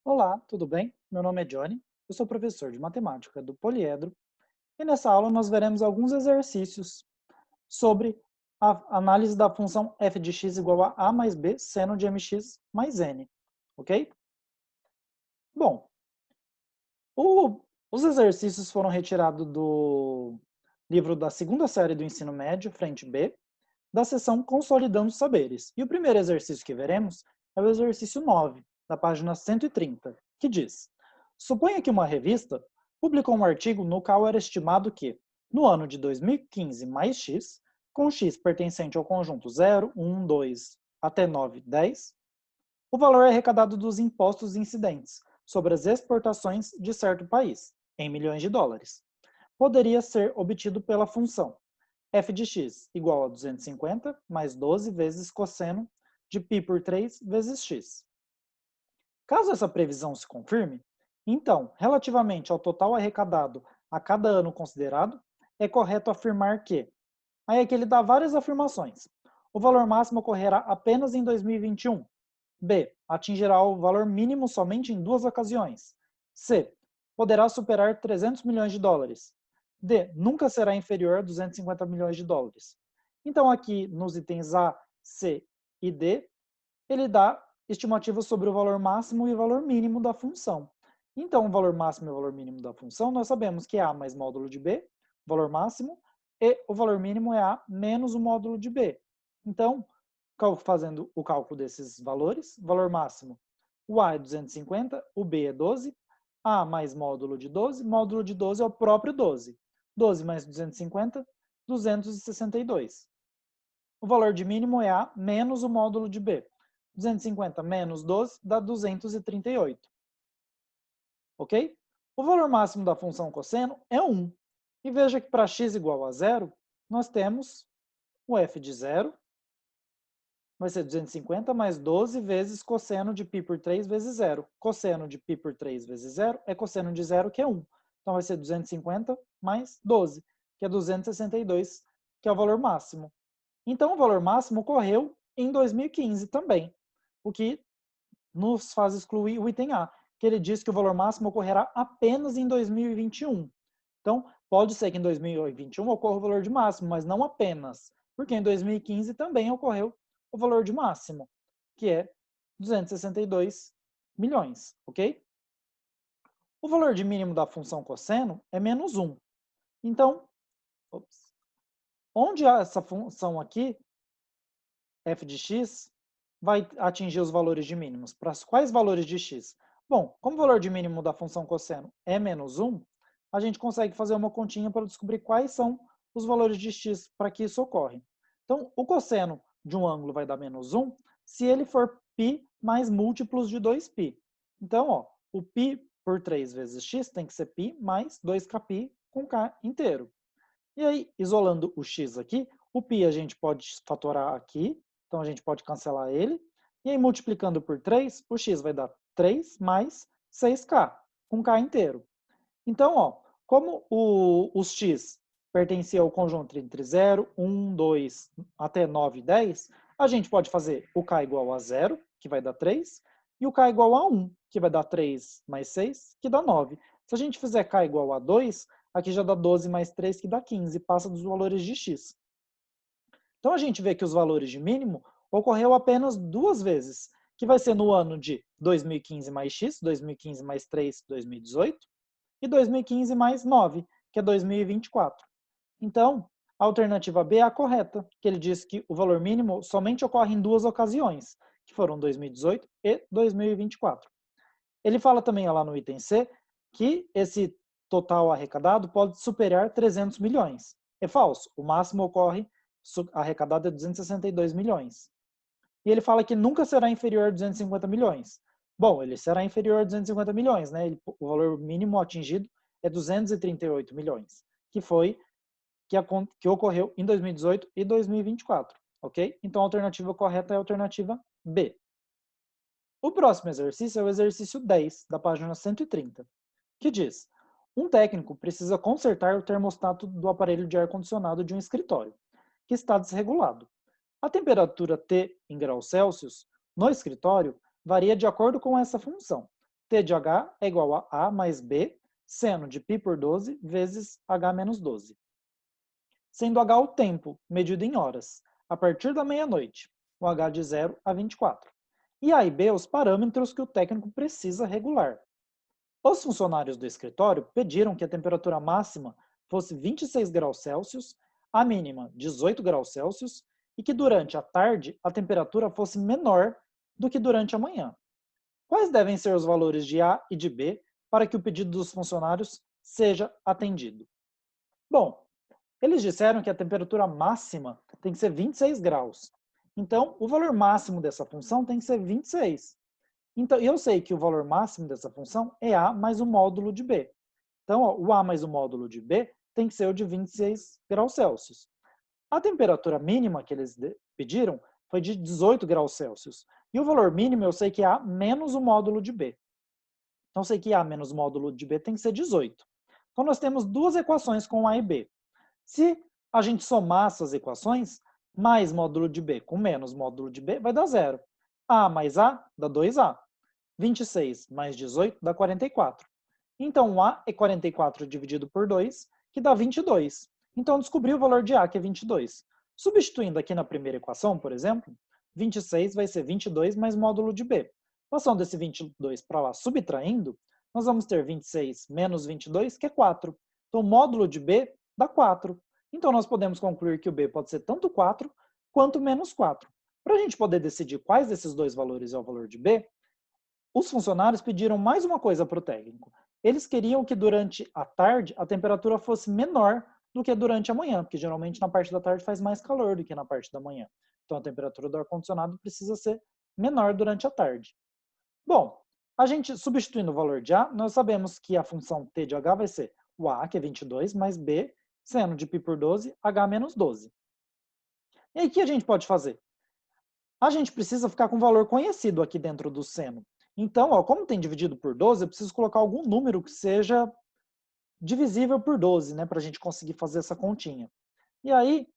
Olá, tudo bem? Meu nome é Johnny, eu sou professor de matemática do Poliedro e nessa aula nós veremos alguns exercícios sobre a análise da função f de x igual a mais b seno de mx mais n, ok? Bom, os exercícios foram retirados do livro da segunda série do ensino médio, frente B, da seção Consolidando os Saberes. E o primeiro exercício que veremos é o exercício 9, da página 130, que diz: suponha que uma revista publicou um artigo no qual era estimado que, no ano de 2015 mais x, com x pertencente ao conjunto 0, 1, 2 até 9, 10, o valor arrecadado dos impostos incidentes sobre as exportações de certo país, em milhões de dólares, poderia ser obtido pela função f de x igual a 250 mais 12 vezes cosseno de π por 3 vezes x. Caso essa previsão se confirme, então, relativamente ao total arrecadado a cada ano considerado, é correto afirmar que, aí aqui ele dá várias afirmações. O valor máximo ocorrerá apenas em 2021. B. Atingirá o valor mínimo somente em duas ocasiões. C. Poderá superar 300 milhões de dólares. D. Nunca será inferior a 250 milhões de dólares. Então, aqui nos itens A, C e D, ele dá estimativas sobre o valor máximo e o valor mínimo da função. Então, o valor máximo e o valor mínimo da função, nós sabemos que é A mais módulo de B, valor máximo, e o valor mínimo é A menos o módulo de B. Então, fazendo o cálculo desses valores, valor máximo, o A é 250, o B é 12, A mais módulo de 12 é o próprio 12. 12 mais 250, 262. O valor de mínimo é A menos o módulo de B. 250 menos 12 dá 238. Ok? O valor máximo da função cosseno é 1. E veja que para x igual a 0, nós temos o f de 0, vai ser 250 mais 12 vezes cosseno de π por 3 vezes 0. Cosseno de π por 3 vezes 0 é cosseno de 0, que é 1. Então vai ser 250 mais 12, que é 262, que é o valor máximo. Então o valor máximo ocorreu em 2015 também, o que nos faz excluir o item A, que ele diz que o valor máximo ocorrerá apenas em 2021. Então, pode ser que em 2021 ocorra o valor de máximo, mas não apenas, porque em 2015 também ocorreu o valor de máximo, que é 262 milhões, ok? O valor de mínimo da função cosseno é menos 1. Então, onde essa função aqui, f de x, vai atingir os valores de mínimos? Para quais valores de x? Bom, como o valor de mínimo da função cosseno é menos 1, a gente consegue fazer uma continha para descobrir quais são os valores de x para que isso ocorra. Então, o cosseno de um ângulo vai dar menos 1 se ele for π mais múltiplos de 2π. Então, ó, o π por 3 vezes x tem que ser π mais 2kπ com k inteiro. E aí, isolando o x aqui, o π a gente pode fatorar aqui, então a gente pode cancelar ele. E aí, multiplicando por 3, o x vai dar 3 mais 6k, com k inteiro. Então, ó, como os x pertencia ao conjunto entre 0, 1, 2 até 9 e 10, a gente pode fazer o k igual a 0, que vai dar 3, e o k igual a 1, que vai dar 3 mais 6, que dá 9. Se a gente fizer k igual a 2, aqui já dá 12 mais 3, que dá 15, passa dos valores de x. Então a gente vê que os valores de mínimo ocorreu apenas duas vezes, que vai ser no ano de 2015 mais x, 2015 mais 3, 2018, e 2015 mais 9, que é 2024. Então, a alternativa B é a correta, que ele diz que o valor mínimo somente ocorre em duas ocasiões, que foram 2018 e 2024. Ele fala também lá no item C que esse total arrecadado pode superar 300 milhões. É falso, o máximo ocorre arrecadado é 262 milhões. E ele fala que nunca será inferior a 250 milhões. Bom, ele será inferior a 250 milhões, né? O valor mínimo atingido é 238 milhões, que foi que ocorreu em 2018 e 2024, ok? Então a alternativa correta é a alternativa B. O próximo exercício é o exercício 10, da página 130, que diz: um técnico precisa consertar o termostato do aparelho de ar-condicionado de um escritório, que está desregulado. A temperatura T em graus Celsius no escritório varia de acordo com essa função. T de H é igual a mais B, seno de π por 12 vezes H menos 12. Sendo H o tempo, medido em horas, a partir da meia-noite, o H de 0 a 24. E A e B os parâmetros que o técnico precisa regular. Os funcionários do escritório pediram que a temperatura máxima fosse 26 graus Celsius, a mínima 18 graus Celsius e que durante a tarde a temperatura fosse menor do que durante a manhã. Quais devem ser os valores de A e de B para que o pedido dos funcionários seja atendido? Bom, eles disseram que a temperatura máxima tem que ser 26 graus. Então, o valor máximo dessa função tem que ser 26. Então, eu sei que o valor máximo dessa função é A mais o módulo de B. Então, ó, o A mais o módulo de B tem que ser o de 26 graus Celsius. A temperatura mínima que eles pediram foi de 18 graus Celsius. E o valor mínimo eu sei que é A menos o módulo de B. Então, eu sei que A menos o módulo de B tem que ser 18. Então, nós temos duas equações com A e B. Se a gente somar essas equações, mais módulo de B com menos módulo de B vai dar zero. A mais A dá 2A. 26 mais 18 dá 44. Então, A é 44 dividido por 2, que dá 22. Então, descobri o valor de A, que é 22. Substituindo aqui na primeira equação, por exemplo, 26 vai ser 22 mais módulo de B. Passando esse 22 para lá, subtraindo, nós vamos ter 26 menos 22, que é 4. Então, o módulo de B dá 4. Então, nós podemos concluir que o B pode ser tanto 4 quanto menos 4. Para a gente poder decidir quais desses dois valores é o valor de B, os funcionários pediram mais uma coisa para o técnico. Eles queriam que durante a tarde a temperatura fosse menor do que durante a manhã, porque geralmente na parte da tarde faz mais calor do que na parte da manhã. Então a temperatura do ar-condicionado precisa ser menor durante a tarde. Bom, a gente substituindo o valor de A, nós sabemos que a função T de H vai ser o A, que é 22, mais B, seno de π por 12, H menos 12. E aí o que a gente pode fazer? A gente precisa ficar com um valor conhecido aqui dentro do seno. Então, ó, como tem dividido por 12, eu preciso colocar algum número que seja divisível por 12, né, para a gente conseguir fazer essa continha. E aí,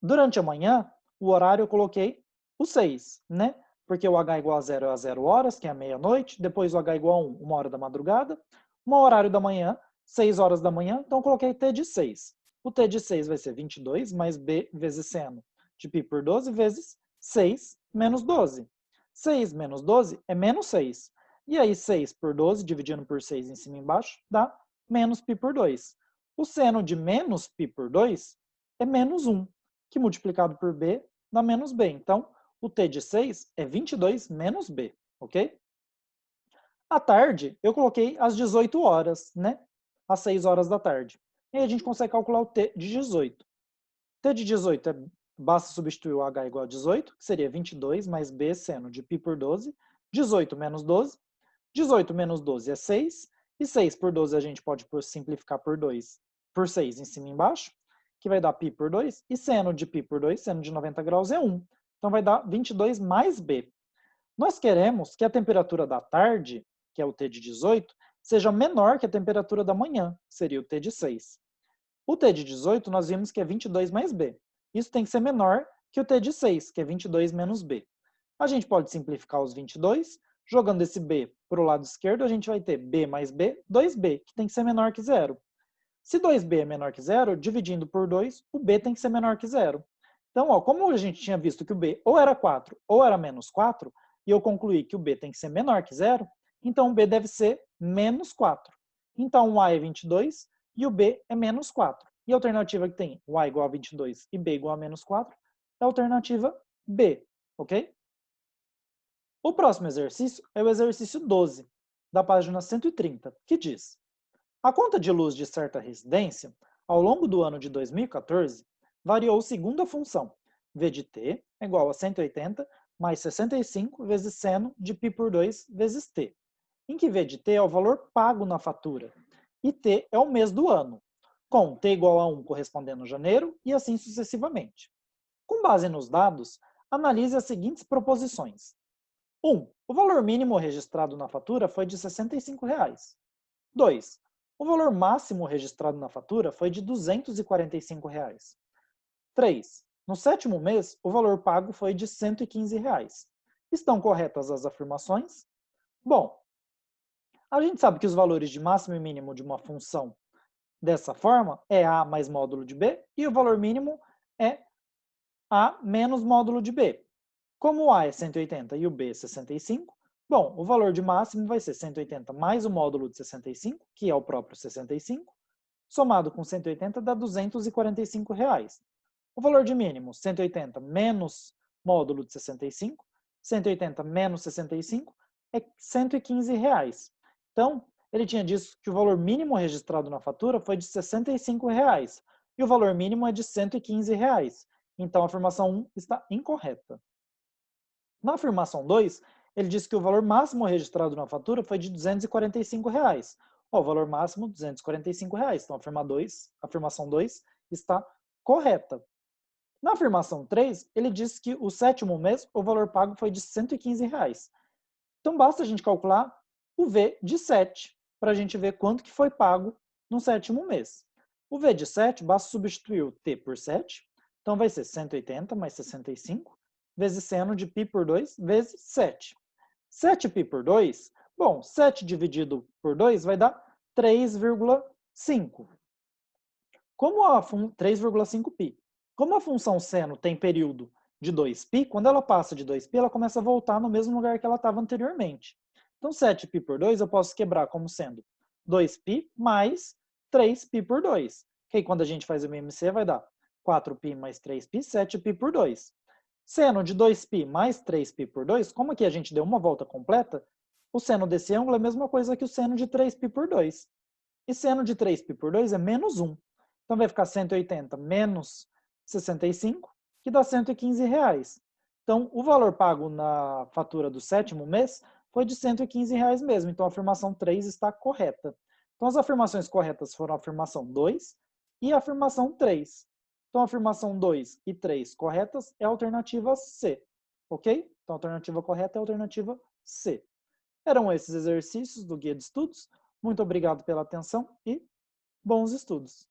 durante a manhã, o horário eu coloquei o 6, né? Porque o H igual a 0 é a 0 horas, que é a meia-noite, depois o H igual a 1, 1 hora da madrugada, um horário da manhã, 6 horas da manhã, então eu coloquei T de 6. O T de 6 vai ser 22 mais B vezes seno de π por 12 vezes 6 menos 12. 6 menos 12 é menos 6. E aí 6 por 12, dividindo por 6 em cima e embaixo, dá menos π por 2. O seno de menos π por 2 é menos 1, que multiplicado por B dá menos B. Então, o T de 6 é 22 menos B, ok? À tarde, eu coloquei às 18 horas, né? Às 6 horas da tarde. E aí a gente consegue calcular o T de 18. T de 18 basta substituir o H igual a 18, que seria 22 mais B seno de π por 12. 18 menos 12. 18 menos 12 é 6. E 6 por 12 a gente pode simplificar por 2, por 6 em cima e embaixo, que vai dar π por 2. E seno de π por 2, seno de 90 graus, é 1. Então vai dar 22 mais B. Nós queremos que a temperatura da tarde, que é o T de 18, seja menor que a temperatura da manhã, que seria o T de 6. O T de 18 nós vimos que é 22 mais B. Isso tem que ser menor que o T de 6, que é 22 menos B. A gente pode simplificar os 22, jogando esse B para o lado esquerdo, a gente vai ter B mais B, 2B, que tem que ser menor que zero. Se 2B é menor que zero, dividindo por 2, o B tem que ser menor que zero. Então, ó, como a gente tinha visto que o B ou era 4 ou era menos 4, e eu concluí que o B tem que ser menor que zero, então o B deve ser menos 4. Então o A é 22 e o B é menos 4. E a alternativa que tem o A igual a 22 e B igual a menos 4 é a alternativa B, ok? O próximo exercício é o exercício 12, da página 130, que diz: a conta de luz de certa residência, ao longo do ano de 2014, variou segundo a função V de t é igual a 180 mais 65 vezes seno de π por 2 vezes t, em que V de t é o valor pago na fatura e t é o mês do ano, com t igual a 1 correspondendo a janeiro e assim sucessivamente. Com base nos dados, analise as seguintes proposições. 1. O valor mínimo registrado na fatura foi de R$ 65. 2. O valor máximo registrado na fatura foi de R$ 245. 3. No sétimo mês, o valor pago foi de R$ 115. Estão corretas as afirmações? Bom, A gente sabe que os valores de máximo e mínimo de uma função dessa forma é a mais módulo de b, e o valor mínimo é a menos módulo de b. Como o a é 180 e o b é 65, bom, o valor de máximo vai ser 180 mais o módulo de 65, que é o próprio 65, somado com 180 dá R$ 245. O valor de mínimo, 180 menos módulo de 65, 180 menos 65 é R$ 115. Então, ele tinha dito que o valor mínimo registrado na fatura foi de R$ 65 e o valor mínimo é de R$ 115. Então, a afirmação 1 está incorreta. Na afirmação 2, ele disse que o valor máximo registrado na fatura foi de R$ 245. O valor máximo, R$ 245. Então, a afirmação 2 está correta. Na afirmação 3, ele disse que o sétimo mês, o valor pago foi de R$ 115. Então, basta a gente calcular o V de 7, para a gente ver quanto que foi pago no sétimo mês. O V de 7, basta substituir o T por 7, então vai ser 180 mais 65, vezes seno de π por 2, vezes 7. 7π por 2, bom, 7 dividido por 2 vai dar 3,5. Como a 3,5π. Como a função seno tem período de 2π, quando ela passa de 2π, ela começa a voltar no mesmo lugar que ela estava anteriormente. Então, 7π por 2 eu posso quebrar como sendo 2π mais 3π por 2. Que aí, quando a gente faz o MMC, vai dar 4π mais 3π, 7π por 2. Seno de 2π mais 3π por 2, como aqui a gente deu uma volta completa, o seno desse ângulo é a mesma coisa que o seno de 3π por 2. E seno de 3π por 2 é menos 1. Então vai ficar 180 menos 65, que dá R$ 115. Então, o valor pago na fatura do sétimo mês foi de R$ 115 mesmo. Então, a afirmação 3 está correta. Então, as afirmações corretas foram a afirmação 2 e a afirmação 3. Então, a afirmação 2 e 3 corretas é a alternativa C. Ok? Então, a alternativa correta é a alternativa C. Eram esses exercícios do guia de estudos. Muito obrigado pela atenção e bons estudos!